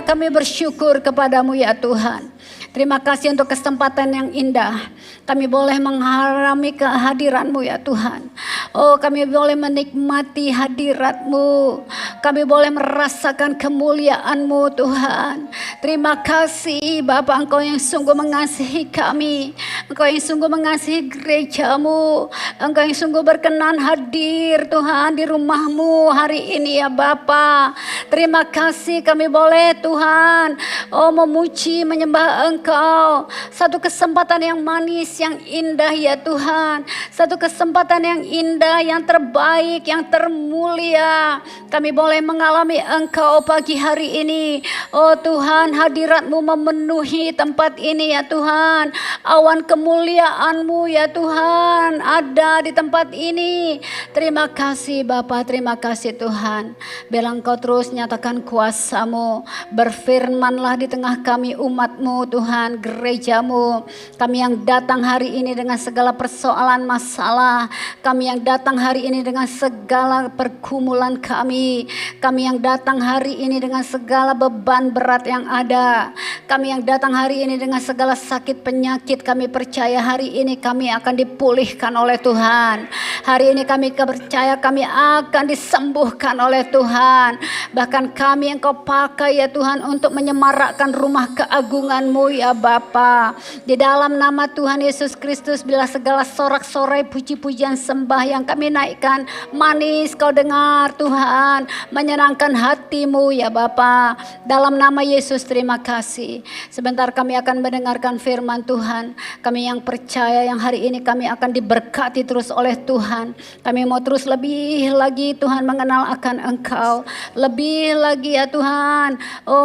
kami bersyukur kepadamu ya Tuhan. Terima kasih untuk kesempatan yang indah. Kami boleh mengharami kehadiran-Mu ya Tuhan. Oh, kami boleh menikmati hadirat-Mu. Kami boleh merasakan kemuliaan-Mu Tuhan. Terima kasih Bapa, Engkau yang sungguh mengasihi kami. Engkau yang sungguh mengasihi gereja-Mu. Engkau yang sungguh berkenan hadir Tuhan di rumah-Mu hari ini ya Bapa. Terima kasih kami boleh Tuhan memuji, menyembah Engkau. Satu kesempatan yang manis, yang indah ya Tuhan. Satu kesempatan yang indah, yang terbaik, yang termulia. Kami boleh mengalami Engkau pagi hari ini. Oh Tuhan, hadirat-Mu memenuhi tempat ini ya Tuhan. Awan kemuliaan-Mu ya Tuhan ada di tempat ini. Terima kasih Bapa, terima kasih Tuhan. Biarlah Engkau terus nyatakan kuasa-Mu. Berfirmanlah di tengah kami umat-Mu Tuhan, gereja-Mu. Kami yang datang hari ini dengan segala persoalan masalah. Kami yang datang hari ini dengan segala pergumulan kami. Kami yang datang hari ini dengan segala beban berat yang ada. Kami yang datang hari ini dengan segala sakit penyakit. Kami percaya hari ini kami akan dipulihkan oleh Tuhan. Hari ini kami percaya kami akan disembuhkan oleh Tuhan. Bahkan kami yang Kau pakai ya Tuhan untuk menyemarakkan rumah keagungan-Mu ya Bapa. Di dalam nama Tuhan Yesus Kristus, bila segala sorak-sorai puji-pujian sembah yang kami naikkan manis Kau dengar Tuhan, menyenangkan hati-Mu ya Bapa. Dalam nama Yesus terima kasih. Sebentar kami akan mendengarkan firman Tuhan. Kami yang percaya yang hari ini kami akan diberkati terus oleh Tuhan. Kami mau terus lebih lagi Tuhan mengenal akan Engkau. Lebih lagi ya Tuhan,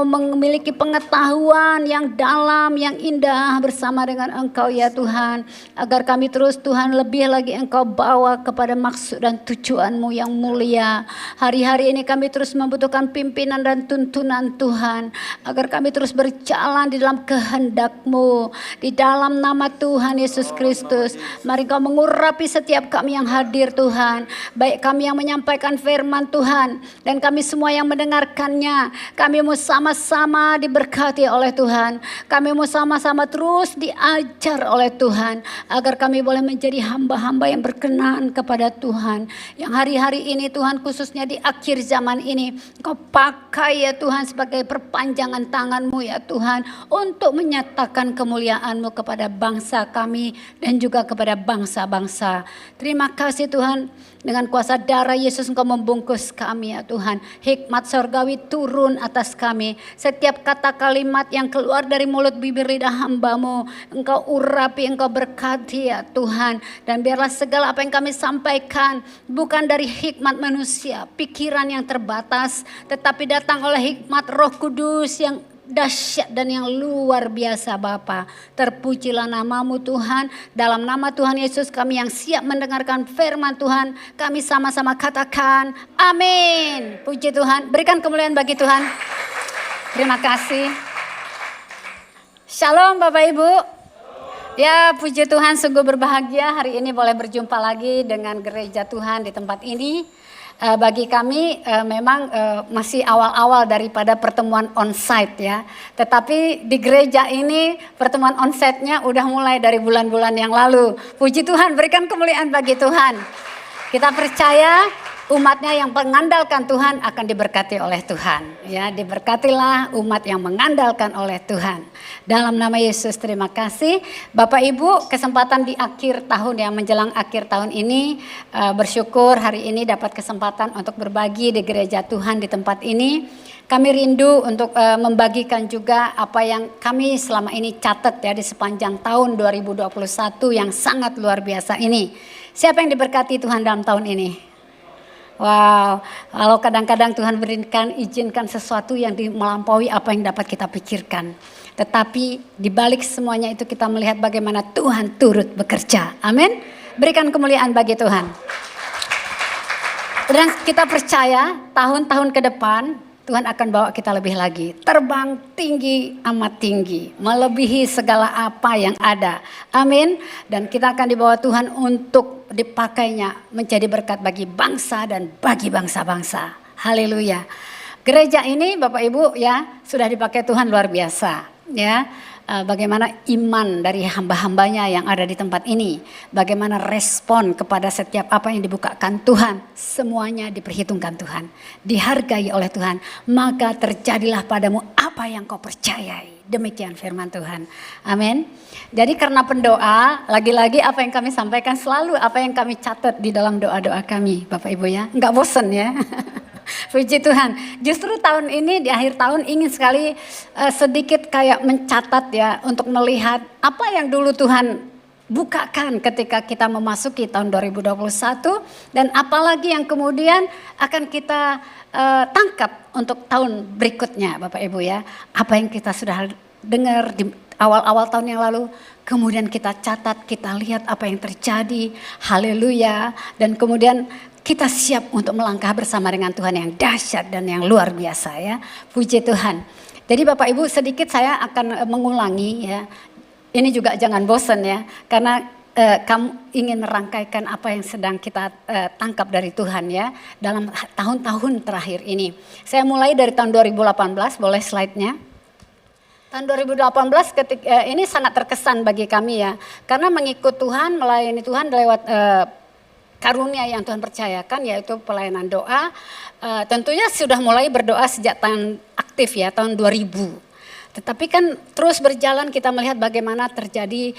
memiliki pengetahuan yang dalam, yang indah bersama dengan Engkau ya Tuhan. Agar kami terus Tuhan lebih lagi Engkau bawa kepada maksud dan tujuan-Mu yang mulia. Hari-hari ini kami terus membutuhkan pimpinan dan tuntunan Tuhan. Agar kami terus berjalan di dalam kehendak-Mu. Di dalam nama Tuhan Yesus Kristus, mari Kau mengurapi setiap kami yang hadir Tuhan. Baik kami yang menyampaikan firman Tuhan dan kami semua yang mendengarkannya. Kami mau sama-sama diberkati oleh Tuhan. Kami mau sama-sama terus diajar oleh Tuhan. Agar kami boleh menjadi hamba-hamba yang berkenan kepada Tuhan. Yang hari-hari ini Tuhan, khususnya di akhir zaman ini, Kau pakai ya Tuhan sebagai perpanjangan tangan-Mu ya Tuhan. Untuk menyatakan kemuliaan-Mu kepada bangsa kami dan juga kepada bangsa-bangsa. Terima kasih Tuhan. Dengan kuasa darah Yesus Engkau membungkus kami ya Tuhan. Hikmat sorgawi turun atas kami. Setiap kata kalimat yang keluar dari mulut bibir lidah hamba-Mu, Engkau urapi, Engkau berkati ya Tuhan. Dan biarlah segala apa yang kami sampaikan bukan dari hikmat manusia, pikiran yang terbatas, tetapi datang oleh hikmat Roh Kudus yang dahsyat dan yang luar biasa Bapa. Terpujilah nama-Mu Tuhan. Dalam nama Tuhan Yesus kami yang siap mendengarkan firman Tuhan, kami sama-sama katakan amin. Puji Tuhan. Berikan kemuliaan bagi Tuhan. Terima kasih. Shalom Bapak Ibu. Ya puji Tuhan, sungguh berbahagia hari ini boleh berjumpa lagi dengan gereja Tuhan di tempat ini. Bagi kami memang masih awal-awal daripada pertemuan onsite ya. Tetapi di gereja ini pertemuan onsite-nya udah mulai dari bulan-bulan yang lalu. Puji Tuhan, berikan kemuliaan bagi Tuhan. Kita percaya umatnya yang mengandalkan Tuhan akan diberkati oleh Tuhan. Ya, diberkatilah umat yang mengandalkan oleh Tuhan. Dalam nama Yesus terima kasih. Bapak Ibu, kesempatan di akhir tahun ya, menjelang akhir tahun ini, bersyukur hari ini dapat kesempatan untuk berbagi di gereja Tuhan di tempat ini. Kami rindu untuk membagikan juga apa yang kami selama ini catat ya di sepanjang tahun 2021 yang sangat luar biasa ini. Siapa yang diberkati Tuhan dalam tahun ini? Wow, kalau kadang-kadang Tuhan berikan, izinkan sesuatu yang melampaui apa yang dapat kita pikirkan. Tetapi di balik semuanya itu kita melihat bagaimana Tuhan turut bekerja. Amin. Berikan kemuliaan bagi Tuhan. Dan kita percaya tahun-tahun ke depan Tuhan akan bawa kita lebih lagi. Terbang tinggi, amat tinggi. Melebihi segala apa yang ada. Amin. Dan kita akan dibawa Tuhan untuk dipakainya menjadi berkat bagi bangsa dan bagi bangsa-bangsa. Haleluya. Gereja ini Bapak Ibu ya sudah dipakai Tuhan luar biasa ya. Bagaimana iman dari hamba-hambanya yang ada di tempat ini. Bagaimana respon kepada setiap apa yang dibukakan Tuhan. Semuanya diperhitungkan Tuhan. Dihargai oleh Tuhan. Maka terjadilah padamu apa yang kau percayai. Demikian firman Tuhan. Amin. Jadi karena pendoa, lagi-lagi apa yang kami sampaikan selalu apa yang kami catat di dalam doa-doa kami. Bapak Ibu ya. Enggak bosan ya. Puji Tuhan. Justru tahun ini di akhir tahun ingin sekali sedikit kayak mencatat ya. Untuk melihat apa yang dulu Tuhan bukakan ketika kita memasuki tahun 2021. Dan apalagi yang kemudian akan kita tangkap untuk tahun berikutnya Bapak Ibu ya. Apa yang kita sudah dengar di awal-awal tahun yang lalu. Kemudian kita catat, kita lihat apa yang terjadi. Haleluya. Dan kemudian kita siap untuk melangkah bersama dengan Tuhan yang dahsyat dan yang luar biasa ya. Puji Tuhan. Jadi Bapak Ibu sedikit saya akan mengulangi ya. Ini juga jangan bosan ya. Karena kamu ingin merangkaikan apa yang sedang kita tangkap dari Tuhan ya. Dalam tahun-tahun terakhir ini. Saya mulai dari tahun 2018, boleh slide-nya. Tahun 2018 ketika ini sangat terkesan bagi kami ya. Karena mengikut Tuhan, melayani Tuhan lewat karunia yang Tuhan percayakan yaitu pelayanan doa. Tentunya sudah mulai berdoa sejak tahun aktif ya, tahun 2000. Tetapi kan terus berjalan kita melihat bagaimana terjadi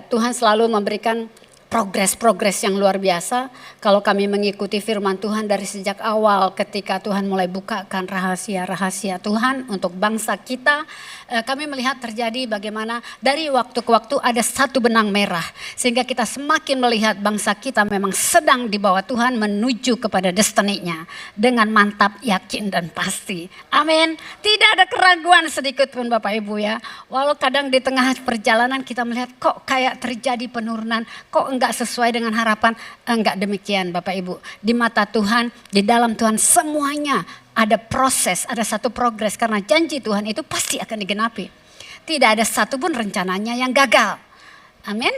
Tuhan selalu memberikan progres-progres yang luar biasa. Kalau kami mengikuti firman Tuhan dari sejak awal ketika Tuhan mulai bukakan rahasia-rahasia Tuhan untuk bangsa kita. Kami melihat terjadi bagaimana dari waktu ke waktu ada satu benang merah. Sehingga kita semakin melihat bangsa kita memang sedang dibawa Tuhan menuju kepada destininya. Dengan mantap, yakin dan pasti. Amin. Tidak ada keraguan sedikit pun Bapak Ibu ya. Walau kadang di tengah perjalanan kita melihat kok kayak terjadi penurunan. Kok enggak sesuai dengan harapan. Enggak demikian Bapak Ibu. Di mata Tuhan, di dalam Tuhan semuanya ada proses, ada satu progres. Karena janji Tuhan itu pasti akan digenapi. Tidak ada satupun rencananya yang gagal. Amin.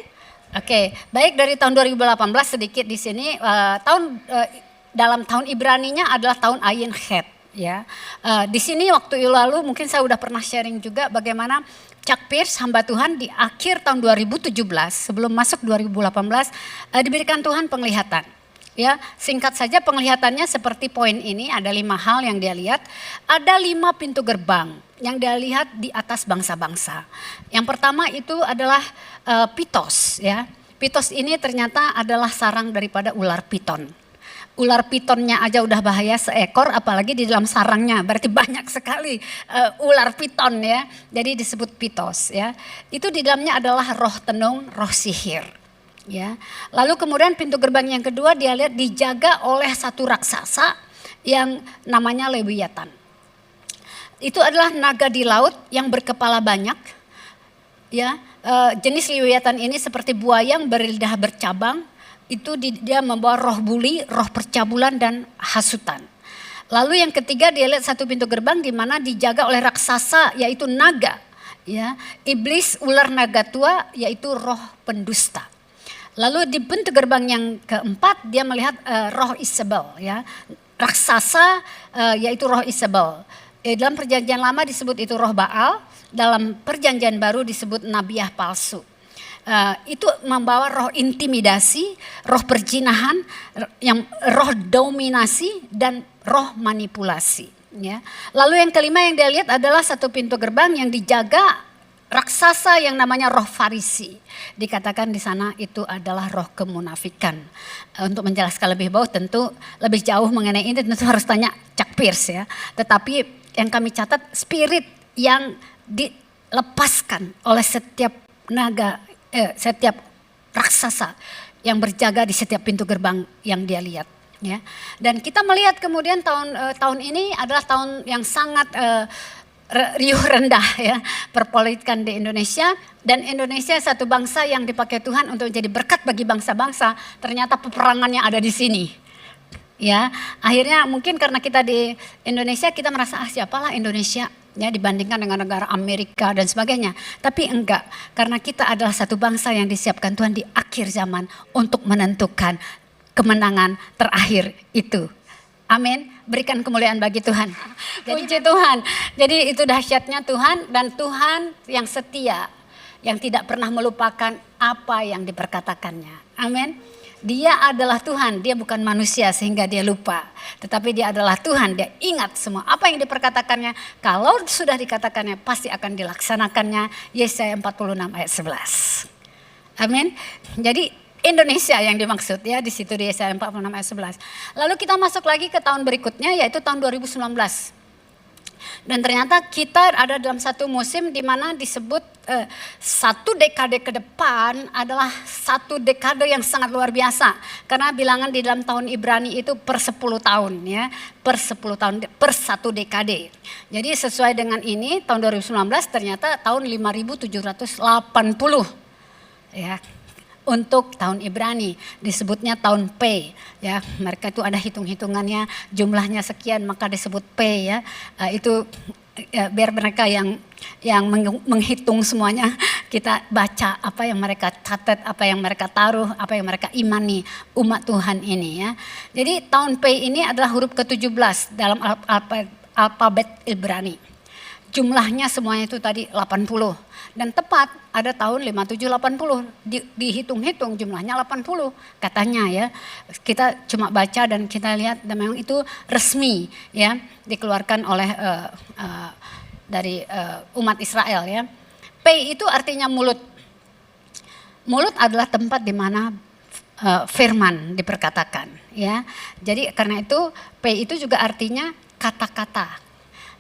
Oke, baik dari tahun 2018 sedikit di sini. Dalam tahun Ibraninya adalah tahun Ayin Het. Ya, di sini waktu lalu mungkin saya udah pernah sharing juga bagaimana Chuck Pierce hamba Tuhan di akhir tahun 2017 sebelum masuk 2018 diberikan Tuhan penglihatan. Ya, singkat saja penglihatannya seperti poin ini ada 5 hal yang dia lihat. Ada 5 pintu gerbang yang dia lihat di atas bangsa-bangsa. Yang pertama itu adalah Pitos. Ya, Pitos ini ternyata adalah sarang daripada ular piton. Ular pitonnya aja udah bahaya seekor, apalagi di dalam sarangnya. Berarti banyak sekali ular piton ya. Jadi disebut Pitos ya. Itu di dalamnya adalah roh tenung, roh sihir. Ya. Lalu kemudian pintu gerbang yang kedua dia lihat dijaga oleh satu raksasa yang namanya Lewiatan. Itu adalah naga di laut yang berkepala banyak. Ya, jenis Lewiatan ini seperti buaya yang berlidah bercabang. Itu dia membawa roh buli, roh percabulan dan hasutan. Lalu yang ketiga dia lihat satu pintu gerbang di mana dijaga oleh raksasa yaitu naga. Ya, iblis ular naga tua yaitu roh pendusta. Lalu di pintu gerbang yang keempat dia melihat roh Isabel ya. Raksasa yaitu roh Isabel. Dalam perjanjian lama disebut itu roh Baal, dalam perjanjian baru disebut nabiah palsu. Itu membawa roh intimidasi, roh perjinahan, yang roh dominasi dan roh manipulasi. Ya. Lalu yang kelima yang dia lihat adalah satu pintu gerbang yang dijaga raksasa yang namanya roh Farisi. Dikatakan di sana itu adalah roh kemunafikan. Untuk menjelaskan lebih lebih jauh mengenai ini tentu harus tanya Chuck Pierce ya. Tetapi yang kami catat spirit yang dilepaskan oleh setiap naga. Setiap raksasa yang berjaga di setiap pintu gerbang yang dia lihat. Ya. Dan kita melihat kemudian tahun ini adalah tahun yang sangat riuh rendah ya, perpolitikan di Indonesia. Dan Indonesia satu bangsa yang dipakai Tuhan untuk jadi berkat bagi bangsa-bangsa. Ternyata peperangannya ada di sini. Ya, akhirnya mungkin karena kita di Indonesia kita merasa siapalah Indonesia. Ya, dibandingkan dengan negara Amerika dan sebagainya. Tapi enggak, karena kita adalah satu bangsa yang disiapkan Tuhan di akhir zaman untuk menentukan kemenangan terakhir itu. Amin. Berikan kemuliaan bagi Tuhan. Puji Tuhan. Jadi itu dahsyatnya Tuhan, dan Tuhan yang setia, yang tidak pernah melupakan apa yang diperkatakannya. Amin. Dia adalah Tuhan, dia bukan manusia sehingga dia lupa. Tetapi dia adalah Tuhan, dia ingat semua apa yang diperkatakannya. Kalau sudah dikatakannya pasti akan dilaksanakannya. Yesaya 46 ayat 11. Amin. Jadi Indonesia yang dimaksud ya di situ di Yesaya 46 ayat 11. Lalu kita masuk lagi ke tahun berikutnya yaitu tahun 2019. Dan ternyata kita ada dalam satu musim di mana disebut satu dekade ke depan adalah satu dekade yang sangat luar biasa. Karena bilangan di dalam tahun Ibrani itu per 10 tahun ya. Per 10 tahun, per satu dekade. Jadi sesuai dengan ini tahun 2019 ternyata tahun 5780 ya. Untuk tahun Ibrani disebutnya tahun P ya, mereka itu ada hitung-hitungannya, jumlahnya sekian maka disebut P ya. Itu ya, biar mereka yang menghitung semuanya, kita baca apa yang mereka catat, apa yang mereka taruh, apa yang mereka imani umat Tuhan ini ya. Jadi tahun P ini adalah huruf ke-17 dalam alfabet Ibrani. Jumlahnya semuanya itu tadi 80. Dan tepat ada tahun 5780 dihitung-hitung jumlahnya 80 katanya ya. Kita cuma baca dan kita lihat dan memang itu resmi ya dikeluarkan oleh dari umat Israel ya. P itu artinya mulut. Mulut adalah tempat di mana firman diperkatakan ya. Jadi karena itu P itu juga artinya kata-kata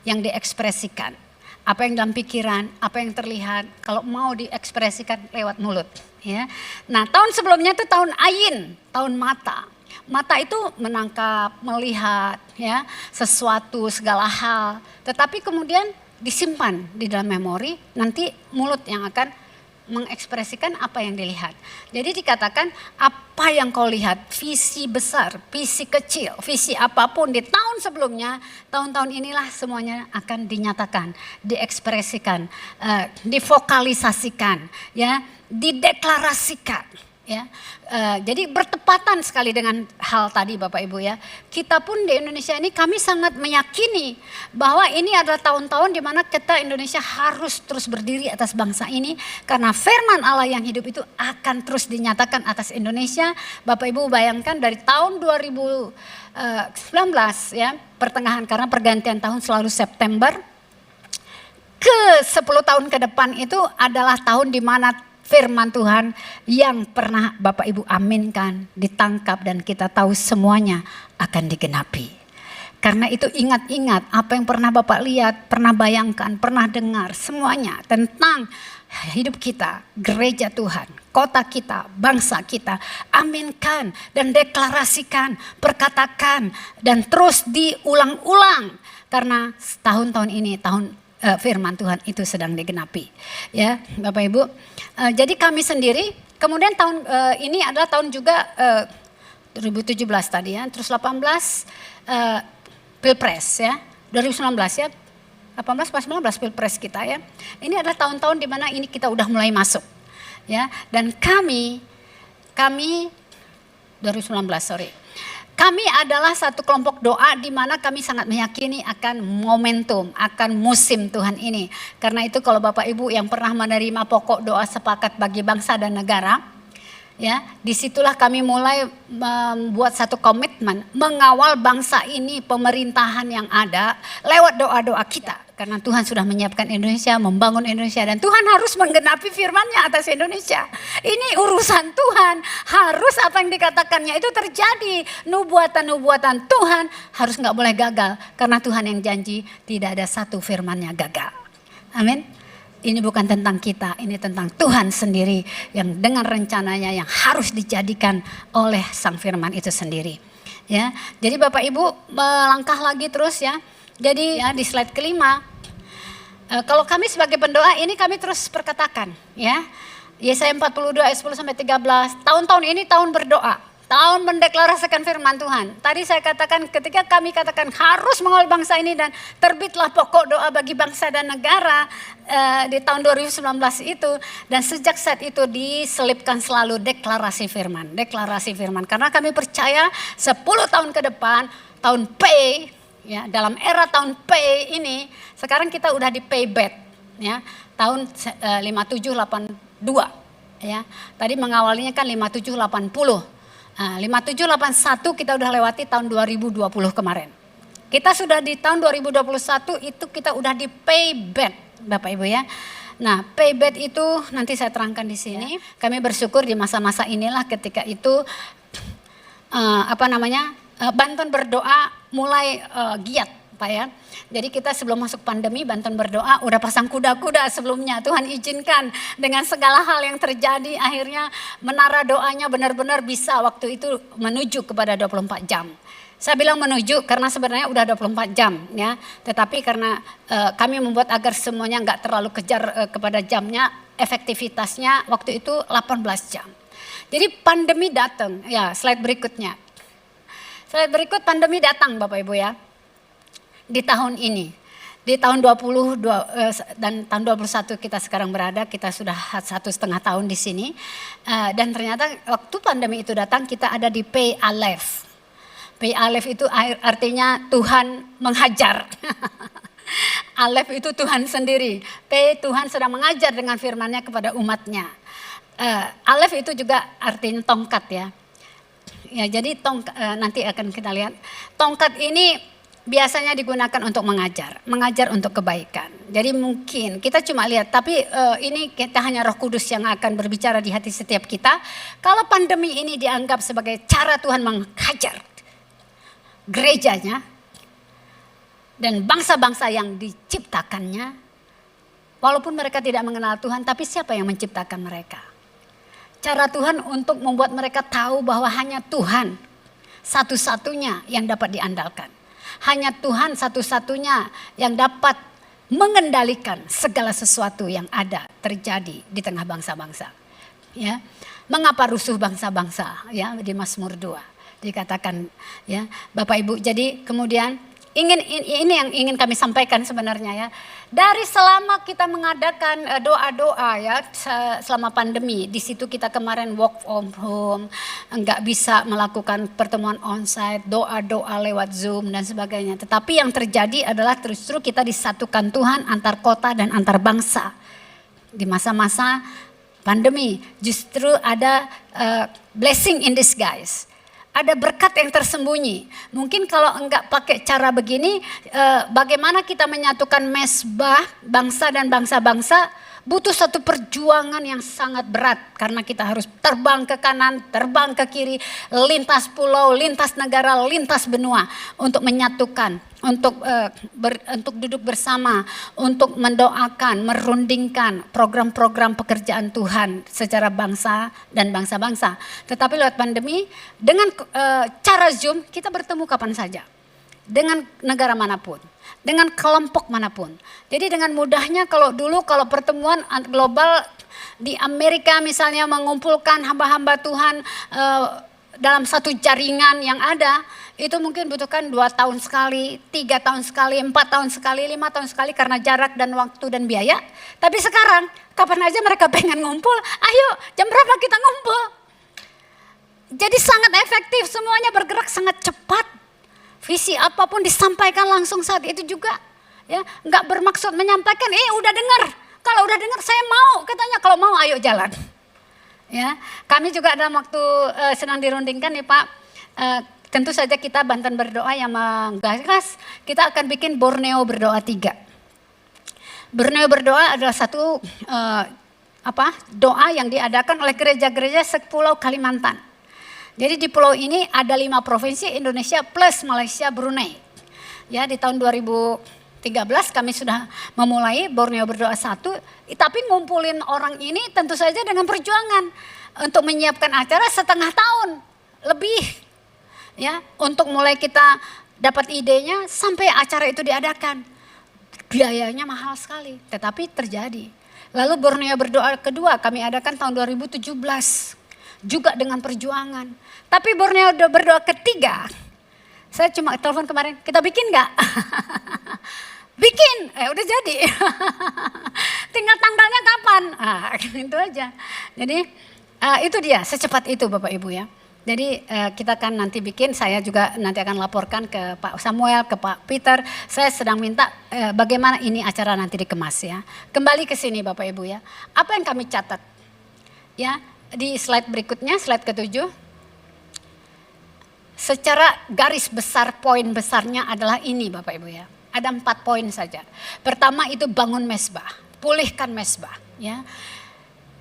yang diekspresikan. Apa yang dalam pikiran, apa yang terlihat, kalau mau diekspresikan lewat mulut. Ya. Nah tahun sebelumnya itu tahun Ayin, tahun mata. Mata itu menangkap, melihat ya sesuatu, segala hal. Tetapi kemudian disimpan di dalam memori, nanti mulut yang akan mengekspresikan apa yang dilihat. Jadi dikatakan apa yang kau lihat, visi besar, visi kecil, visi apapun di tahun sebelumnya, tahun-tahun inilah semuanya akan dinyatakan, diekspresikan, divokalisasikan, ya, dideklarasikan. Ya, jadi bertepatan sekali dengan hal tadi Bapak Ibu ya. Kita pun di Indonesia ini kami sangat meyakini bahwa ini adalah tahun-tahun di mana kita Indonesia harus terus berdiri atas bangsa ini. Karena firman Allah yang hidup itu akan terus dinyatakan atas Indonesia. Bapak Ibu bayangkan dari tahun 2019 ya, pertengahan karena pergantian tahun selalu September. Ke 10 tahun ke depan itu adalah tahun di mana firman Tuhan yang pernah Bapak Ibu aminkan, ditangkap dan kita tahu semuanya akan digenapi. Karena itu ingat-ingat apa yang pernah Bapak lihat, pernah bayangkan, pernah dengar semuanya tentang hidup kita, gereja Tuhan, kota kita, bangsa kita. Aminkan dan deklarasikan, perkatakan dan terus diulang-ulang. Karena tahun-tahun ini tahun firman Tuhan itu sedang digenapi. Ya, Bapak Ibu. Jadi kami sendiri, kemudian tahun ini adalah tahun juga 2017 tadi ya, terus 18 Pilpres ya, 2019 ya. 18 pas 19 Pilpres kita ya. Ini adalah tahun-tahun di mana ini kita udah mulai masuk. Ya, dan kami 2019 sorry. Kami adalah satu kelompok doa di mana kami sangat meyakini akan momentum, akan musim Tuhan ini. Karena itu kalau Bapak Ibu yang pernah menerima pokok doa sepakat bagi bangsa dan negara, ya, disitulah kami mulai membuat satu komitmen mengawal bangsa ini, pemerintahan yang ada lewat doa-doa kita. Karena Tuhan sudah menyiapkan Indonesia, membangun Indonesia dan Tuhan harus menggenapi firman-Nya atas Indonesia. Ini urusan Tuhan, harus apa yang dikatakannya itu terjadi. Nubuatan-nubuatan Tuhan harus nggak boleh gagal. Karena Tuhan yang janji tidak ada satu firman-Nya gagal. Amin. Ini bukan tentang kita, ini tentang Tuhan sendiri yang dengan rencananya yang harus dijadikan oleh Sang Firman itu sendiri. Ya, jadi Bapak Ibu melangkah lagi terus ya. Jadi ya di slide kelima, kalau kami sebagai pendoa ini kami terus perkatakan ya. Yesaya 42 ayat 10 sampai 13, tahun-tahun ini tahun berdoa. Tahun mendeklarasikan firman Tuhan. Tadi saya katakan ketika kami katakan harus mengawal bangsa ini dan terbitlah pokok doa bagi bangsa dan negara di tahun 2019 itu. Dan sejak saat itu diselipkan selalu deklarasi firman. Deklarasi firman. Karena kami percaya 10 tahun ke depan, tahun P, ya, dalam era tahun P ini, sekarang kita udah di payback, ya, tahun 5782, ya. Tadi mengawalnya kan 5780. Nah, 5781 kita udah lewati tahun 2020 kemarin. Kita sudah di tahun 2021 itu kita udah di payback, Bapak Ibu ya. Nah, payback itu nanti saya terangkan di sini. Kami bersyukur di masa-masa inilah ketika itu Banten berdoa mulai giat, Pak ya. Jadi kita sebelum masuk pandemi Banten berdoa udah pasang kuda-kuda sebelumnya. Tuhan izinkan dengan segala hal yang terjadi akhirnya menara doanya benar-benar bisa waktu itu menuju kepada 24 jam. Saya bilang menuju karena sebenarnya udah 24 jam ya. Tetapi karena kami membuat agar semuanya nggak terlalu kejar kepada jamnya, efektivitasnya waktu itu 18 jam. Jadi pandemi datang, ya slide berikutnya. Slide berikut pandemi datang Bapak Ibu ya. Di tahun ini, di tahun 20 dan tahun 21 kita sekarang berada, kita sudah 1,5 tahun di sini. Dan ternyata waktu pandemi itu datang kita ada di P Aleph. P Aleph itu artinya Tuhan menghajar. Aleph itu Tuhan sendiri. P Tuhan sedang mengajar dengan firman-Nya kepada umatnya. Aleph itu juga artinya tongkat ya. Ya jadi nanti akan kita lihat. Tongkat ini biasanya digunakan untuk mengajar untuk kebaikan. Jadi mungkin kita cuma lihat, tapi ini kita hanya Roh Kudus yang akan berbicara di hati setiap kita. Kalau pandemi ini dianggap sebagai cara Tuhan menghajar gerejanya dan bangsa-bangsa yang diciptakannya, walaupun mereka tidak mengenal Tuhan, tapi siapa yang menciptakan mereka? Cara Tuhan untuk membuat mereka tahu bahwa hanya Tuhan satu-satunya yang dapat diandalkan. Hanya Tuhan satu-satunya yang dapat mengendalikan segala sesuatu yang ada terjadi di tengah bangsa-bangsa. Ya, mengapa rusuh bangsa-bangsa? Ya, di Mazmur 2 dikatakan ya, Bapak Ibu. Jadi kemudian ini yang ingin kami sampaikan sebenarnya ya. Dari selama kita mengadakan doa-doa ya selama pandemi, di situ kita kemarin work from home, enggak bisa melakukan pertemuan onsite, doa-doa lewat Zoom dan sebagainya. Tetapi yang terjadi adalah terus kita disatukan Tuhan antar kota dan antar bangsa. Di masa-masa pandemi justru ada blessing in disguise. Ada berkat yang tersembunyi. Mungkin kalau enggak pakai cara begini, bagaimana kita menyatukan mesbah bangsa dan bangsa-bangsa, butuh satu perjuangan yang sangat berat. Karena kita harus terbang ke kanan, terbang ke kiri, lintas pulau, lintas negara, lintas benua. Untuk menyatukan, untuk duduk bersama, untuk mendoakan, merundingkan program-program pekerjaan Tuhan secara bangsa dan bangsa-bangsa. Tetapi lewat pandemi, dengan cara Zoom kita bertemu kapan saja. Dengan negara manapun, dengan kelompok manapun. Jadi dengan mudahnya kalau pertemuan global di Amerika misalnya mengumpulkan hamba-hamba Tuhan dalam satu jaringan yang ada, itu mungkin butuhkan 2 tahun sekali, 3 tahun sekali, 4 tahun sekali, 5 tahun sekali karena jarak dan waktu dan biaya. Tapi sekarang kapan aja mereka pengen ngumpul, ayo jam berapa kita ngumpul. Jadi sangat efektif, semuanya bergerak sangat cepat. Visi apapun disampaikan langsung saat itu juga. Ya, nggak bermaksud menyampaikan, udah dengar. Kalau udah dengar saya mau, katanya kalau mau ayo jalan. Ya, kami juga dalam waktu sedang dirundingkan nih Pak. Tentu saja kita Banten berdoa yang menggagas, kita akan bikin Borneo berdoa 3. Borneo berdoa adalah satu doa yang diadakan oleh gereja-gereja sepulau Kalimantan. Jadi di pulau ini ada 5 provinsi Indonesia plus Malaysia, Brunei. Ya di tahun 2013 kami sudah memulai Borneo berdoa 1, tapi ngumpulin orang ini tentu saja dengan perjuangan untuk menyiapkan acara setengah tahun lebih. Ya, untuk mulai kita dapat idenya sampai acara itu diadakan. Biayanya mahal sekali, tetapi terjadi. Lalu Borneo berdoa kedua kami adakan tahun 2017. juga dengan perjuangan. Tapi Borneo berdoa ketiga, saya cuma telepon kemarin, kita bikin gak? Bikin, udah jadi. Tinggal tanggalnya kapan? Itu aja. Jadi itu dia, secepat itu Bapak Ibu ya. Jadi kita akan nanti bikin, saya juga nanti akan laporkan ke Pak Samuel, ke Pak Peter. Saya sedang minta bagaimana ini acara nanti dikemas ya. Kembali ke sini Bapak Ibu ya. Apa yang kami catat? Ya, di slide berikutnya, slide ke-7. Secara garis besar, poin besarnya adalah ini Bapak Ibu ya. Ada 4 poin saja. Pertama itu bangun mesbah, pulihkan mesbah ya.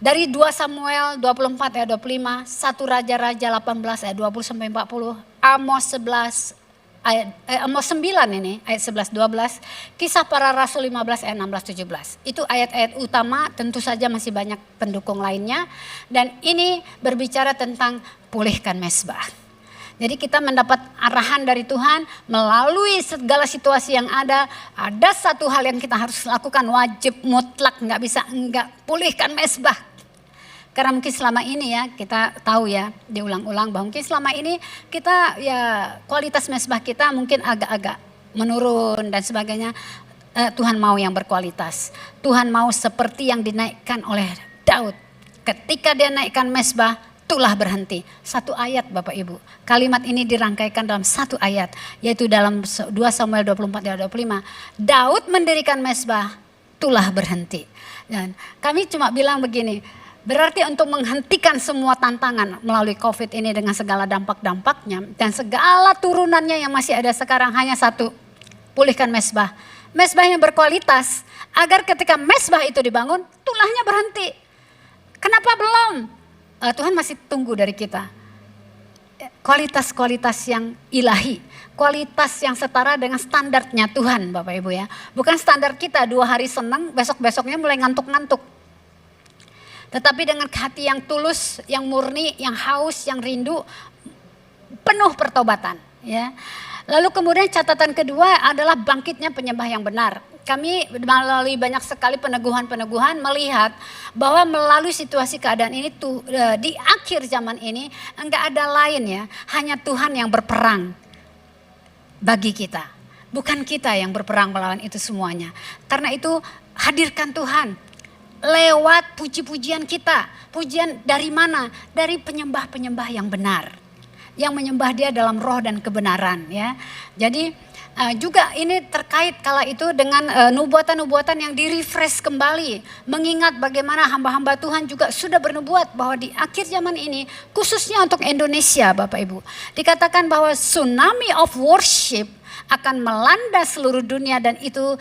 Dari 2 Samuel 24 ayat 25, 1 Raja-Raja 18 ayat 20 sampai 40, Amos 11 ayat Amos 9 ini ayat 11 12, Kisah Para Rasul 15 ayat 16 17. Itu ayat-ayat utama, tentu saja masih banyak pendukung lainnya dan ini berbicara tentang pulihkan mesbah. Jadi kita mendapat arahan dari Tuhan melalui segala situasi yang ada satu hal yang kita harus lakukan, wajib mutlak, nggak bisa enggak, pulihkan mesbah. Karena mungkin selama ini ya kita tahu ya, diulang-ulang bahwa mungkin selama ini kita ya kualitas mesbah kita mungkin agak-agak menurun dan sebagainya. Tuhan mau yang berkualitas. Tuhan mau seperti yang dinaikkan oleh Daud. Ketika dia naikkan mesbah, itulah berhenti. 1 ayat Bapak Ibu. Kalimat ini dirangkaikan dalam 1 ayat. Yaitu dalam 2 Samuel 24 ayat 25. Daud mendirikan mesbah, itulah berhenti. Dan kami cuma bilang begini. Berarti untuk menghentikan semua tantangan melalui COVID ini dengan segala dampak-dampaknya dan segala turunannya yang masih ada sekarang hanya satu, pulihkan mesbah. Mesbah yang berkualitas agar ketika mesbah itu dibangun, tulahnya berhenti. Kenapa belum? Tuhan masih tunggu dari kita. Kualitas-kualitas yang ilahi, kualitas yang setara dengan standarnya Tuhan Bapak Ibu ya. Bukan standar kita 2 hari senang, besok-besoknya mulai ngantuk-ngantuk. Tetapi dengan hati yang tulus, yang murni, yang haus, yang rindu, penuh pertobatan. Ya. Lalu kemudian catatan kedua adalah bangkitnya penyembah yang benar. Kami melalui banyak sekali peneguhan-peneguhan melihat bahwa melalui situasi keadaan ini tuh di akhir zaman ini enggak ada lain ya, hanya Tuhan yang berperang bagi kita. Bukan kita yang berperang melawan itu semuanya. Karena itu hadirkan Tuhan. Lewat puji-pujian kita. Pujian dari mana? Dari penyembah-penyembah yang benar. Yang menyembah dia dalam roh dan kebenaran ya. Jadi juga ini terkait kala itu dengan nubuatan-nubuatan yang direfresh kembali. Mengingat bagaimana hamba-hamba Tuhan juga sudah bernubuat bahwa di akhir zaman ini khususnya untuk Indonesia Bapak Ibu. Dikatakan bahwa tsunami of worship akan melanda seluruh dunia dan itu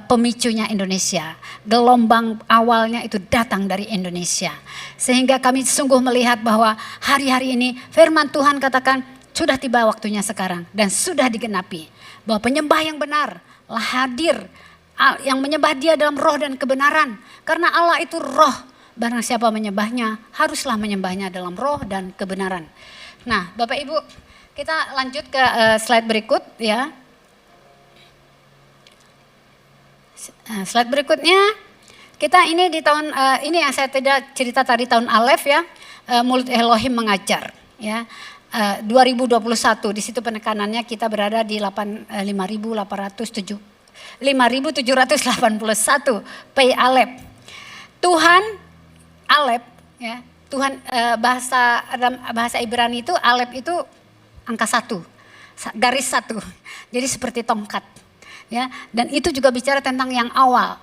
pemicunya Indonesia. Gelombang awalnya itu datang dari Indonesia. Sehingga kami sungguh melihat bahwa hari-hari ini firman Tuhan katakan sudah tiba waktunya sekarang dan sudah digenapi. Bahwa penyembah yang benar hadir, yang menyembah dia dalam roh dan kebenaran. Karena Allah itu roh, barang siapa menyembahnya haruslah menyembahnya dalam roh dan kebenaran. Nah Bapak Ibu, kita lanjut ke slide berikut ya. Slide berikutnya, kita ini di tahun ini yang saya tidak cerita tadi tahun Alef ya, mulut Elohim mengajar ya. 2021 di situ penekanannya kita berada di 5.781 P Alef. Tuhan Alef ya. Tuhan bahasa Ibrani itu Alef itu angka 1, garis 1. Jadi seperti tongkat. Ya, dan itu juga bicara tentang yang awal.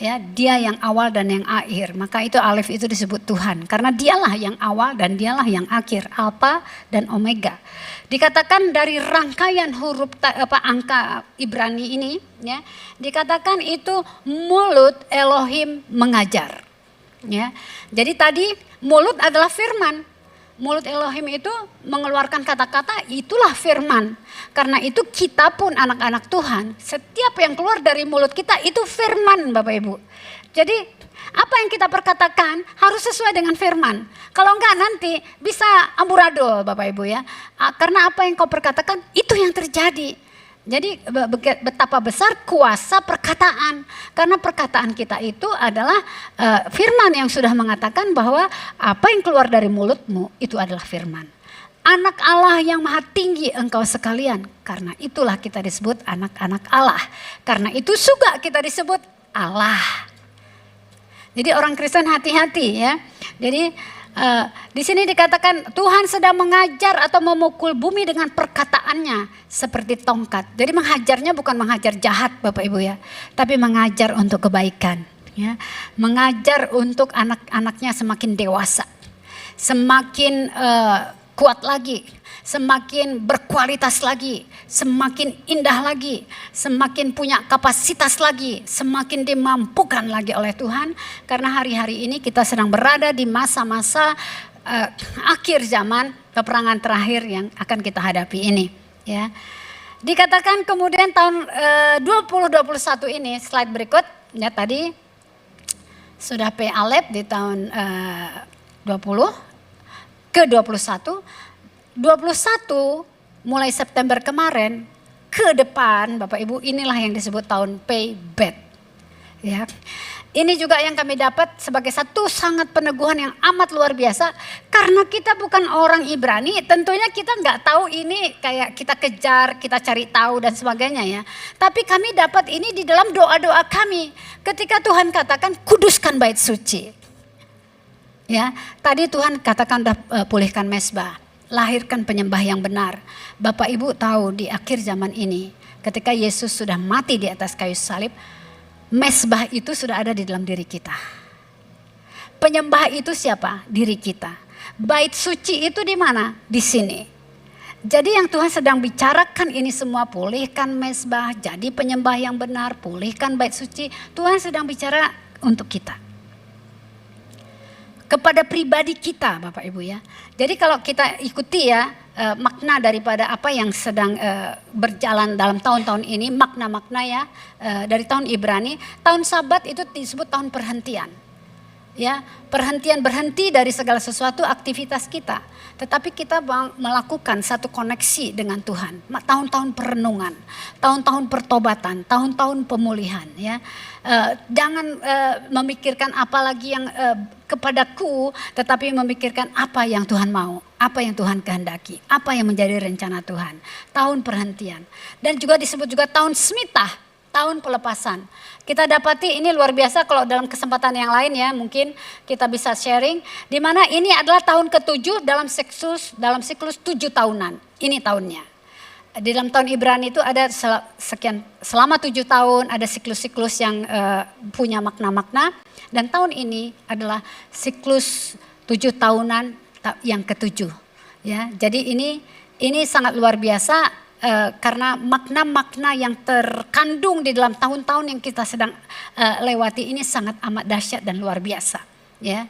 Ya, dia yang awal dan yang akhir. Maka itu Alef itu disebut Tuhan. Karena dialah yang awal dan dialah yang akhir. Alpha dan Omega. Dikatakan dari rangkaian huruf angka Ibrani ini. Ya, dikatakan itu mulut Elohim mengajar. Ya, jadi tadi mulut adalah firman. Mulut Elohim itu mengeluarkan kata-kata, itulah firman. Karena itu kita pun anak-anak Tuhan, setiap yang keluar dari mulut kita itu firman Bapak Ibu. Jadi apa yang kita perkatakan harus sesuai dengan firman. Kalau enggak nanti bisa amburadul Bapak Ibu ya. Karena apa yang kau perkatakan itu yang terjadi. Jadi betapa besar kuasa perkataan. Karena perkataan kita itu adalah firman yang sudah mengatakan bahwa apa yang keluar dari mulutmu itu adalah firman. Anak Allah yang maha tinggi engkau sekalian. Karena itulah kita disebut anak-anak Allah. Karena itu juga kita disebut Allah. Jadi orang Kristen hati-hati ya. Jadi di sini dikatakan Tuhan sedang mengajar atau memukul bumi dengan perkataannya seperti tongkat. Jadi menghajarnya bukan menghajar jahat Bapak Ibu ya, tapi mengajar untuk kebaikan. Ya, mengajar untuk anak-anaknya semakin dewasa, semakin kuat lagi, semakin berkualitas lagi, semakin indah lagi, semakin punya kapasitas lagi, semakin dimampukan lagi oleh Tuhan. Karena hari-hari ini kita sedang berada di masa-masa akhir zaman, peperangan terakhir yang akan kita hadapi ini. Ya, dikatakan kemudian tahun 2021 ini, slide berikut, ya tadi sudah P Alep di tahun 20 ke 21 mulai September kemarin ke depan Bapak Ibu, inilah yang disebut tahun Payback. Ya. Ini juga yang kami dapat sebagai satu sangat peneguhan yang amat luar biasa. Karena kita bukan orang Ibrani, tentunya kita nggak tahu ini kayak kita kejar, kita cari tahu dan sebagainya ya. Tapi kami dapat ini di dalam doa-doa kami. Ketika Tuhan katakan kuduskan bait suci. Ya, tadi Tuhan katakan pulihkan mezbah, lahirkan penyembah yang benar. Bapak Ibu tahu di akhir zaman ini, ketika Yesus sudah mati di atas kayu salib, mezbah itu sudah ada di dalam diri kita. Penyembah itu siapa? Diri kita. Bait suci itu di mana? Di sini. Jadi yang Tuhan sedang bicarakan ini semua, pulihkan mezbah, jadi penyembah yang benar, pulihkan bait suci. Tuhan sedang bicara untuk kita. Kepada pribadi kita Bapak Ibu ya. Jadi kalau kita ikuti ya makna daripada apa yang sedang berjalan dalam tahun-tahun ini, makna-makna ya dari tahun Ibrani, tahun Sabat itu disebut tahun perhentian. Ya, perhentian, berhenti dari segala sesuatu aktivitas kita. Tetapi kita melakukan satu koneksi dengan Tuhan. Tahun-tahun perenungan, tahun-tahun pertobatan, tahun-tahun pemulihan ya. Jangan memikirkan apa lagi yang kepadaku, tetapi memikirkan apa yang Tuhan mau, apa yang Tuhan kehendaki, apa yang menjadi rencana Tuhan. Tahun perhentian. Dan juga disebut juga tahun Shemitah, tahun pelepasan. Kita dapati ini luar biasa kalau dalam kesempatan yang lain ya, mungkin kita bisa sharing. Di mana ini adalah tahun ke-7 dalam siklus 7 tahunan. Ini tahunnya. Di dalam tahun Ibrani itu ada selama 7 tahun, ada siklus-siklus yang punya makna-makna. Dan tahun ini adalah siklus 7 tahunan yang ke-7. Ya, jadi ini sangat luar biasa. Karena makna-makna yang terkandung di dalam tahun-tahun yang kita sedang lewati ini sangat amat dahsyat dan luar biasa. Ya.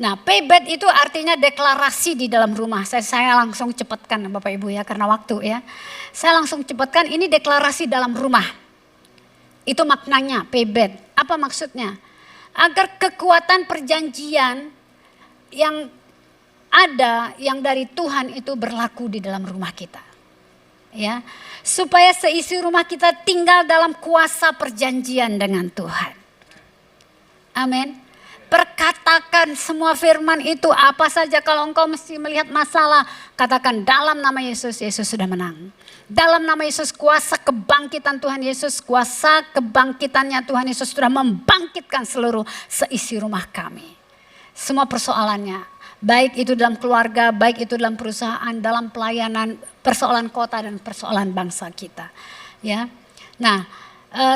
Nah, payback itu artinya deklarasi di dalam rumah. Saya langsung cepatkan Bapak Ibu ya, karena waktu ya. Saya langsung cepatkan, ini deklarasi dalam rumah. Itu maknanya payback. Apa maksudnya? Agar kekuatan perjanjian yang ada, yang dari Tuhan itu berlaku di dalam rumah kita. Ya, supaya seisi rumah kita tinggal dalam kuasa perjanjian dengan Tuhan. Amin. Perkatakan semua firman itu, apa saja kalau engkau mesti melihat masalah, katakan dalam nama Yesus, Yesus sudah menang. Dalam nama Yesus, kuasa kebangkitan Tuhan Yesus, kuasa kebangkitannya Tuhan Yesus sudah membangkitkan seluruh seisi rumah kami. Semua persoalannya, baik itu dalam keluarga, baik itu dalam perusahaan, dalam pelayanan, persoalan kota dan persoalan bangsa kita. Ya, nah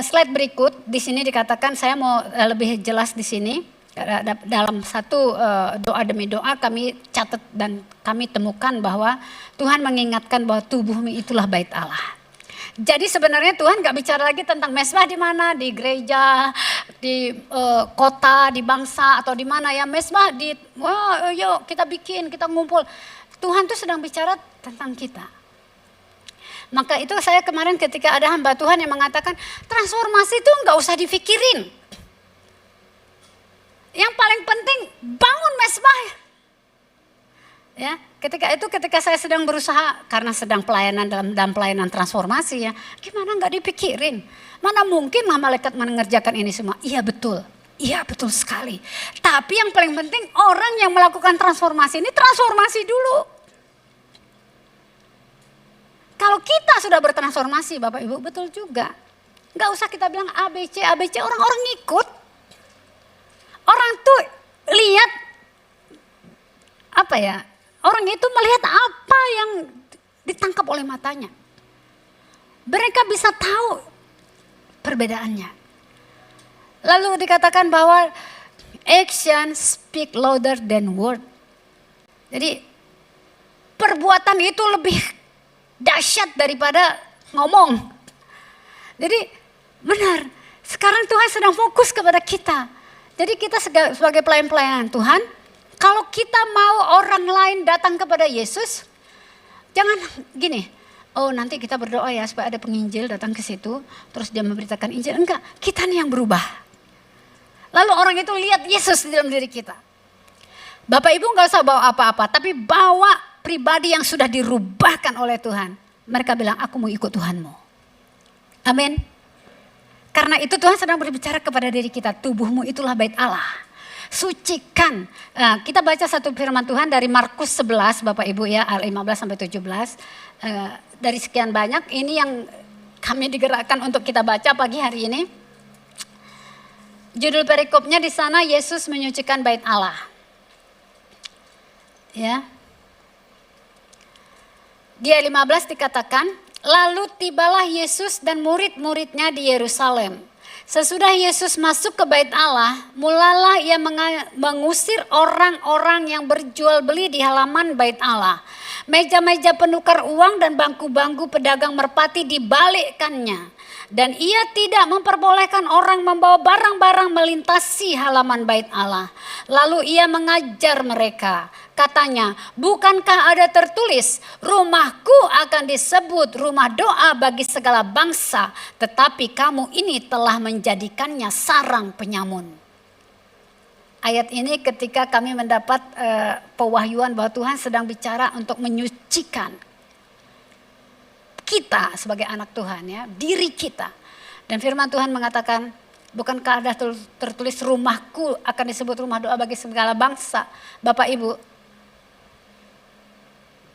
slide berikut di sini dikatakan, saya mau lebih jelas di sini dalam satu doa demi doa kami catat dan kami temukan bahwa Tuhan mengingatkan bahwa tubuhmu itulah bait Allah. Jadi sebenarnya Tuhan gak bicara lagi tentang mezbah di mana, di gereja, di kota, di bangsa atau di mana ya, mezbah di, wah yuk kita bikin, kita ngumpul. Tuhan tuh sedang bicara tentang kita. Maka itu saya kemarin ketika ada hamba Tuhan yang mengatakan transformasi itu gak usah difikirin. Yang paling penting bangun mezbah. Ya, Ketika saya sedang berusaha, karena sedang pelayanan dalam pelayanan transformasi ya, gimana nggak dipikirin? Mana mungkin lah malaikat mengerjakan ini semua? Iya betul sekali. Tapi yang paling penting orang yang melakukan transformasi ini transformasi dulu. Kalau kita sudah bertransformasi Bapak Ibu, betul juga. Nggak usah kita bilang ABC, orang-orang ngikut. Orang tuh lihat apa ya? Orang itu melihat apa yang ditangkap oleh matanya. Mereka bisa tahu perbedaannya. Lalu dikatakan bahwa action speak louder than word. Jadi perbuatan itu lebih dahsyat daripada ngomong. Jadi benar, sekarang Tuhan sedang fokus kepada kita. Jadi kita sebagai pelayan-pelayan Tuhan, kalau kita mau orang lain datang kepada Yesus, jangan gini, oh nanti kita berdoa ya supaya ada penginjil datang ke situ, terus dia memberitakan Injil. Enggak, kita nih yang berubah. Lalu orang itu lihat Yesus di dalam diri kita. Bapak Ibu gak usah bawa apa-apa, tapi bawa pribadi yang sudah dirubahkan oleh Tuhan. Mereka bilang, aku mau ikut Tuhanmu. Amin. Karena itu Tuhan sedang berbicara kepada diri kita, tubuhmu itulah bait Allah. Sucikan. Nah, kita baca satu firman Tuhan dari Markus 11 Bapak Ibu ya, 15 sampai 17. Dari sekian banyak, ini yang kami digerakkan untuk kita baca pagi hari ini. Judul perikopnya di sana, Yesus menyucikan bait Allah. Ya. Di ayat 15 dikatakan, lalu tibalah Yesus dan murid-muridnya di Yerusalem. Sesudah Yesus masuk ke bait Allah, mulalah ia mengusir orang-orang yang berjual beli di halaman bait Allah. Meja-meja penukar uang dan bangku-bangku pedagang merpati dibalikkannya. Dan ia tidak memperbolehkan orang membawa barang-barang melintasi halaman bait Allah. Lalu ia mengajar mereka. Katanya, bukankah ada tertulis, rumahku akan disebut rumah doa bagi segala bangsa. Tetapi kamu ini telah menjadikannya sarang penyamun. Ayat ini ketika kami mendapat pewahyuan bahwa Tuhan sedang bicara untuk menyucikan kita sebagai anak Tuhan ya, diri kita. Dan firman Tuhan mengatakan, bukankah ada tertulis rumahku akan disebut rumah doa bagi segala bangsa. Bapak Ibu,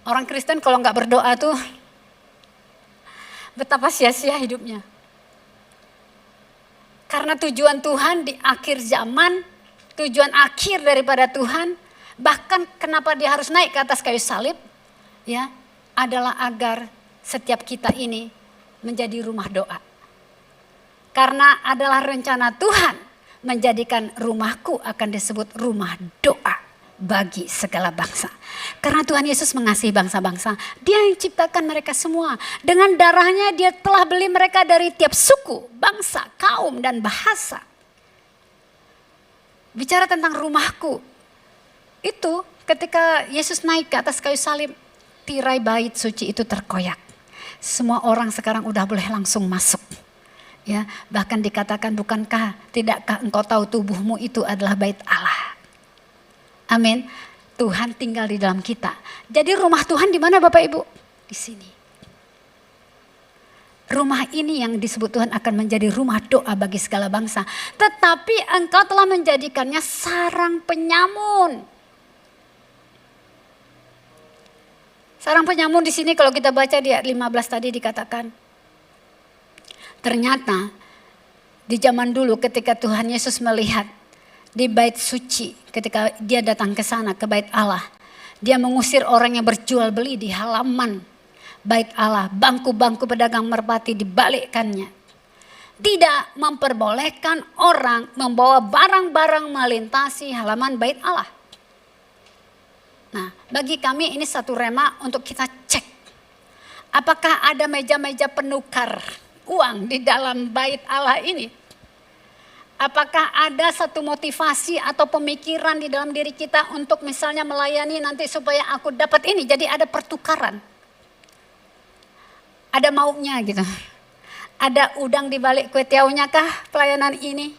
orang Kristen kalau nggak berdoa tuh betapa sia-sia hidupnya. Karena tujuan Tuhan di akhir zaman, tujuan akhir daripada Tuhan, bahkan kenapa dia harus naik ke atas kayu salib, ya, adalah agar setiap kita ini menjadi rumah doa. Karena adalah rencana Tuhan menjadikan rumahku akan disebut rumah doa bagi segala bangsa. Karena Tuhan Yesus mengasihi bangsa-bangsa, Dia yang ciptakan mereka semua. Dengan darahnya Dia telah beli mereka dari tiap suku, bangsa, kaum dan bahasa. Bicara tentang rumahku, itu ketika Yesus naik ke atas kayu salib, tirai bait suci itu terkoyak. Semua orang sekarang udah boleh langsung masuk. Ya, bahkan dikatakan, tidakkah engkau tahu tubuhmu itu adalah bait Allah. Amin. Tuhan tinggal di dalam kita. Jadi rumah Tuhan di mana Bapak Ibu? Di sini. Rumah ini yang disebut Tuhan akan menjadi rumah doa bagi segala bangsa. Tetapi engkau telah menjadikannya sarang penyamun. Sarang penyamun di sini kalau kita baca di ayat 15 tadi dikatakan. Ternyata di zaman dulu ketika Tuhan Yesus melihat di bait suci, ketika dia datang ke sana ke bait Allah, dia mengusir orang yang berjual beli di halaman bait Allah, bangku-bangku pedagang merpati dibalikkannya. Tidak memperbolehkan orang membawa barang-barang melintasi halaman bait Allah. Nah, bagi kami ini satu rema untuk kita cek. Apakah ada meja-meja penukar uang di dalam bait Allah ini? Apakah ada satu motivasi atau pemikiran di dalam diri kita untuk misalnya melayani nanti supaya aku dapat ini. Jadi ada pertukaran. Ada maunya gitu. Ada udang di balik kue tiaunya kah pelayanan ini?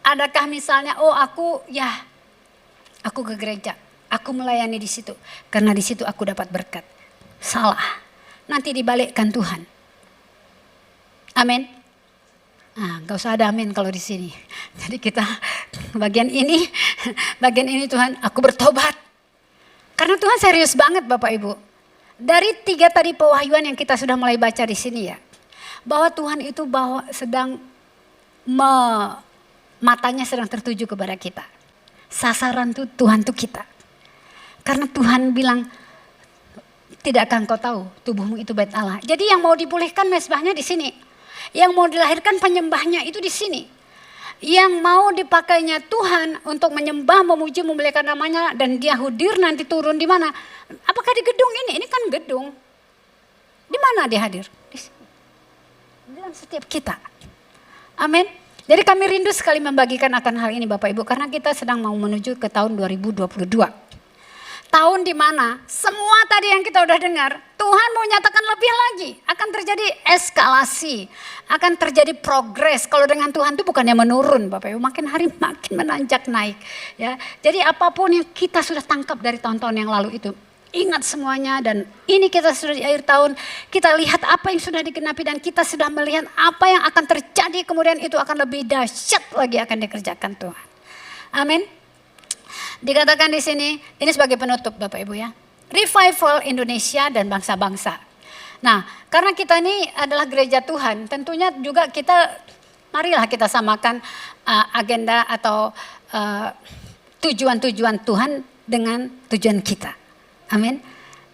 Adakah misalnya, aku ke gereja. Aku melayani di situ karena di situ aku dapat berkat. Salah. Nanti dibalikkan Tuhan. Amin. Nah, gak usah ada amin kalau di sini. Jadi kita bagian ini Tuhan, aku bertobat. Karena Tuhan serius banget Bapak Ibu. Dari 3 tadi pewahyuan yang kita sudah mulai baca di sini ya. Bahwa Tuhan itu sedang matanya sedang tertuju kepada kita. Sasaran Tuhan tuh kita. Karena Tuhan bilang, tidakkah engkau tahu tubuhmu itu bait Allah. Jadi yang mau dipulihkan mezbahnya di sini. Yang mau dilahirkan penyembahnya itu di sini. Yang mau dipakainya Tuhan untuk menyembah, memuji, memuliakan namanya. Dan dia hadir nanti turun di mana? Apakah di gedung ini? Ini kan gedung. Di mana dia hadir? Di sini. Di dalam setiap kita. Amin. Jadi kami rindu sekali membagikan akan hal ini Bapak Ibu. Karena kita sedang mau menuju ke tahun 2022. Tahun di mana semua tadi yang kita udah dengar, Tuhan mau nyatakan lebih lagi. Akan terjadi eskalasi, akan terjadi progres. Kalau dengan Tuhan itu bukannya menurun Bapak Ibu, makin hari makin menanjak naik. Ya, jadi apapun yang kita sudah tangkap dari tahun-tahun yang lalu itu, ingat semuanya. Dan ini kita sudah di akhir tahun, kita lihat apa yang sudah digenapi dan kita sudah melihat apa yang akan terjadi. Kemudian itu akan lebih dahsyat lagi akan dikerjakan Tuhan. Amin. Dikatakan di sini, ini sebagai penutup Bapak Ibu ya. Revival Indonesia dan bangsa-bangsa. Nah, karena kita ini adalah gereja Tuhan, tentunya juga marilah kita samakan agenda atau tujuan-tujuan Tuhan dengan tujuan kita. Amin.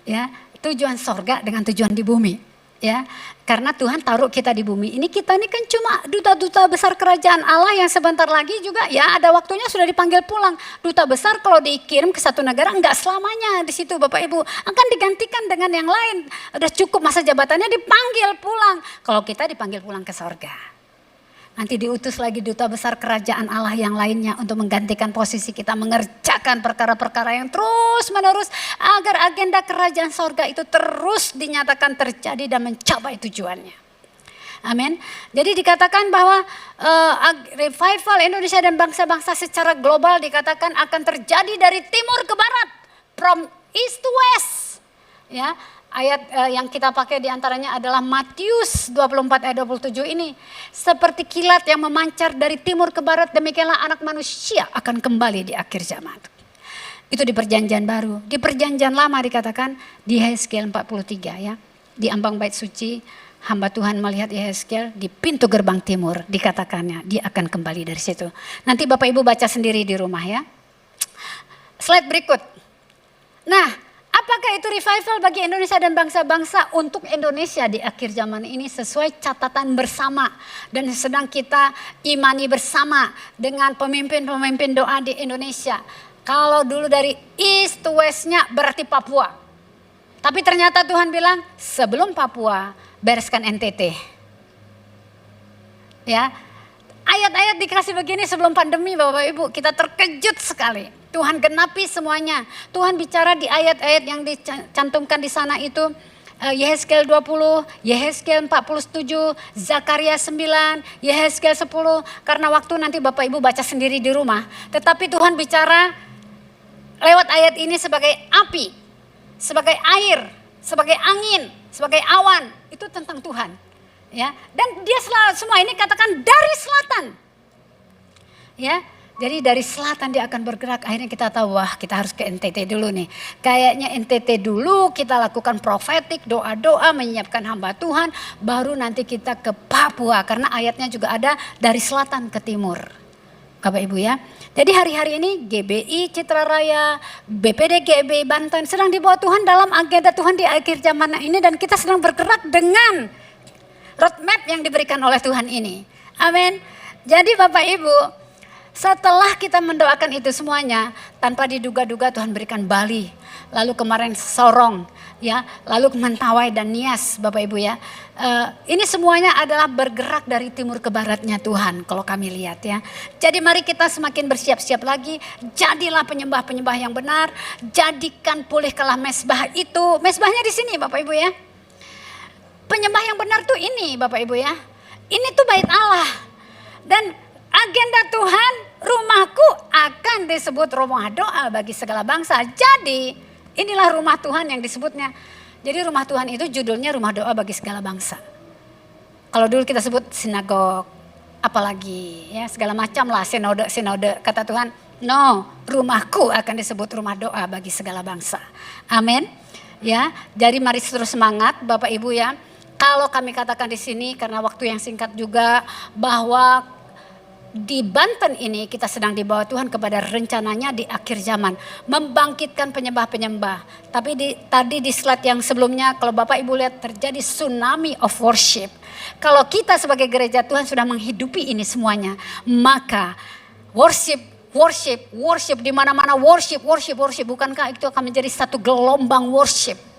Ya, tujuan sorga dengan tujuan di bumi. Ya, karena Tuhan taruh kita di bumi. Kita ini kan cuma duta-duta besar kerajaan Allah yang sebentar lagi juga ya ada waktunya sudah dipanggil pulang. Duta besar kalau dikirim ke satu negara enggak selamanya di situ Bapak Ibu. Akan digantikan dengan yang lain. Udah cukup masa jabatannya dipanggil pulang. Kalau kita dipanggil pulang ke sorga. Nanti diutus lagi duta besar kerajaan Allah yang lainnya untuk menggantikan posisi kita. Mengerjakan perkara-perkara yang terus menerus. Agar agenda kerajaan sorga itu terus dinyatakan terjadi dan mencapai tujuannya. Amin. Jadi dikatakan bahwa revival Indonesia dan bangsa-bangsa secara global dikatakan akan terjadi dari timur ke barat. From east to west. Ya. Ayat yang kita pakai diantaranya adalah Matius 24 ayat 27 ini. Seperti kilat yang memancar dari timur ke barat, demikianlah anak manusia akan kembali di akhir zaman. Itu di perjanjian baru. Di perjanjian lama dikatakan di Yehezkiel 43 ya. Di ambang bait suci hamba Tuhan melihat Yehezkiel di pintu gerbang timur dikatakannya. Dia akan kembali dari situ. Nanti Bapak Ibu baca sendiri di rumah ya. Slide berikut. Nah, apakah itu revival bagi Indonesia dan bangsa-bangsa untuk Indonesia di akhir zaman ini sesuai catatan bersama dan sedang kita imani bersama dengan pemimpin-pemimpin doa di Indonesia. Kalau dulu dari east to west-nya berarti Papua. Tapi ternyata Tuhan bilang sebelum Papua bereskan NTT. Ya, ayat-ayat dikasih begini sebelum pandemi Bapak Ibu kita terkejut sekali. Tuhan genapi semuanya. Tuhan bicara di ayat-ayat yang dicantumkan di sana itu. Yehezkiel 20, Yehezkiel 47, Zakaria 9, Yehezkiel 10. Karena waktu nanti Bapak Ibu baca sendiri di rumah. Tetapi Tuhan bicara lewat ayat ini sebagai api, sebagai air, sebagai angin, sebagai awan. Itu tentang Tuhan. Ya, dan dia semua ini katakan dari selatan. Ya. Jadi dari selatan dia akan bergerak, akhirnya kita tahu wah kita harus ke NTT dulu nih. Kayaknya NTT dulu kita lakukan profetik, doa-doa, menyiapkan hamba Tuhan. Baru nanti kita ke Papua karena ayatnya juga ada dari selatan ke timur. Bapak Ibu ya. Jadi hari-hari ini GBI Citra Raya, BPD GBI Banten sedang dibawa Tuhan dalam agenda Tuhan di akhir zaman ini. Dan kita sedang bergerak dengan roadmap yang diberikan oleh Tuhan ini. Amin. Jadi Bapak Ibu, setelah kita mendoakan itu semuanya, tanpa diduga-duga Tuhan berikan Bali. Lalu kemarin Sorong, ya, lalu Mentawai dan Nias, Bapak Ibu ya. Ini semuanya adalah bergerak dari timur ke baratnya Tuhan, kalau kami lihat ya. Jadi mari kita semakin bersiap-siap lagi. Jadilah penyembah-penyembah yang benar. Jadikan pulihkanlah mezbah itu. Mezbahnya di sini, Bapak Ibu ya. Penyembah yang benar tuh ini, Bapak Ibu ya. Ini tuh bait Allah. Dan agenda Tuhan, rumahku akan disebut rumah doa bagi segala bangsa. Jadi inilah rumah Tuhan yang disebutnya. Jadi rumah Tuhan itu judulnya rumah doa bagi segala bangsa. Kalau dulu kita sebut sinagog, apalagi ya segala macam lah sinode kata Tuhan. No, rumahku akan disebut rumah doa bagi segala bangsa. Amin. Ya, jadi mari terus semangat Bapak Ibu ya. Kalau kami katakan di sini karena waktu yang singkat juga bahwa di Banten ini kita sedang dibawa Tuhan kepada rencananya di akhir zaman. Membangkitkan penyembah-penyembah. Tapi tadi di slide yang sebelumnya kalau Bapak Ibu lihat terjadi tsunami of worship. Kalau kita sebagai gereja Tuhan sudah menghidupi ini semuanya. Maka worship di mana-mana worship. Bukankah itu akan menjadi satu gelombang worship?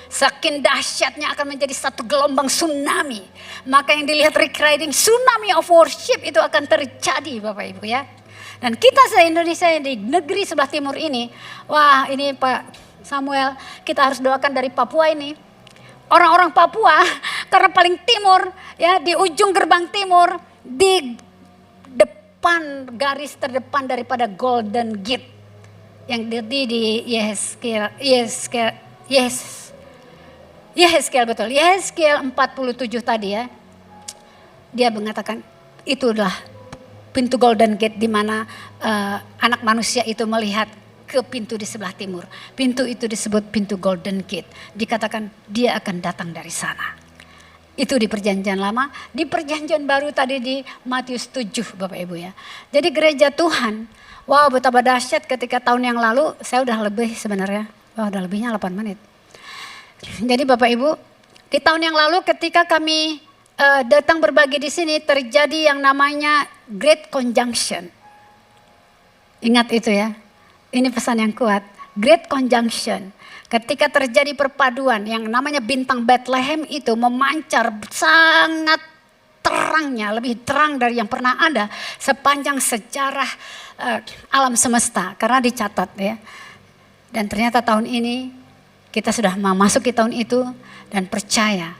Saking dahsyatnya akan menjadi satu gelombang tsunami. Maka yang dilihat Rick Riding, tsunami of worship itu akan terjadi Bapak Ibu ya. Dan kita se-Indonesia yang di negeri sebelah timur ini, wah ini Pak Samuel, kita harus doakan dari Papua ini. Orang-orang Papua karena paling timur ya, di ujung gerbang timur, di depan garis terdepan daripada Golden Gate yang di Yehezkiel betul. Yehezkiel 47 tadi ya. Dia mengatakan itu adalah pintu Golden Gate di mana anak manusia itu melihat ke pintu di sebelah timur. Pintu itu disebut pintu Golden Gate. Dikatakan dia akan datang dari sana. Itu di perjanjian lama, di perjanjian baru tadi di Matius 7 Bapak Ibu ya. Jadi gereja Tuhan, wow betapa dahsyat ketika tahun yang lalu, saya udah lebih sebenarnya, udah lebihnya 8 menit. Jadi Bapak Ibu, di tahun yang lalu ketika kami datang berbagi di sini terjadi yang namanya Great Conjunction. Ingat itu ya, ini pesan yang kuat, Great Conjunction. Ketika terjadi perpaduan yang namanya bintang Bethlehem itu memancar sangat terangnya, lebih terang dari yang pernah ada sepanjang sejarah alam semesta. Karena dicatat ya. Dan ternyata tahun ini kita sudah memasuki tahun itu dan percaya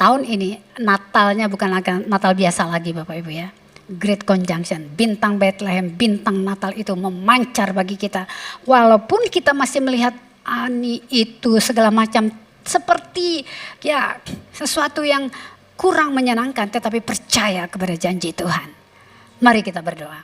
tahun ini Natalnya bukan Natal biasa lagi Bapak Ibu ya. Great Conjunction, bintang Bethlehem, bintang Natal itu memancar bagi kita. Walaupun kita masih melihat ani itu segala macam seperti ya sesuatu yang kurang menyenangkan, tetapi percaya kepada janji Tuhan. Mari kita berdoa.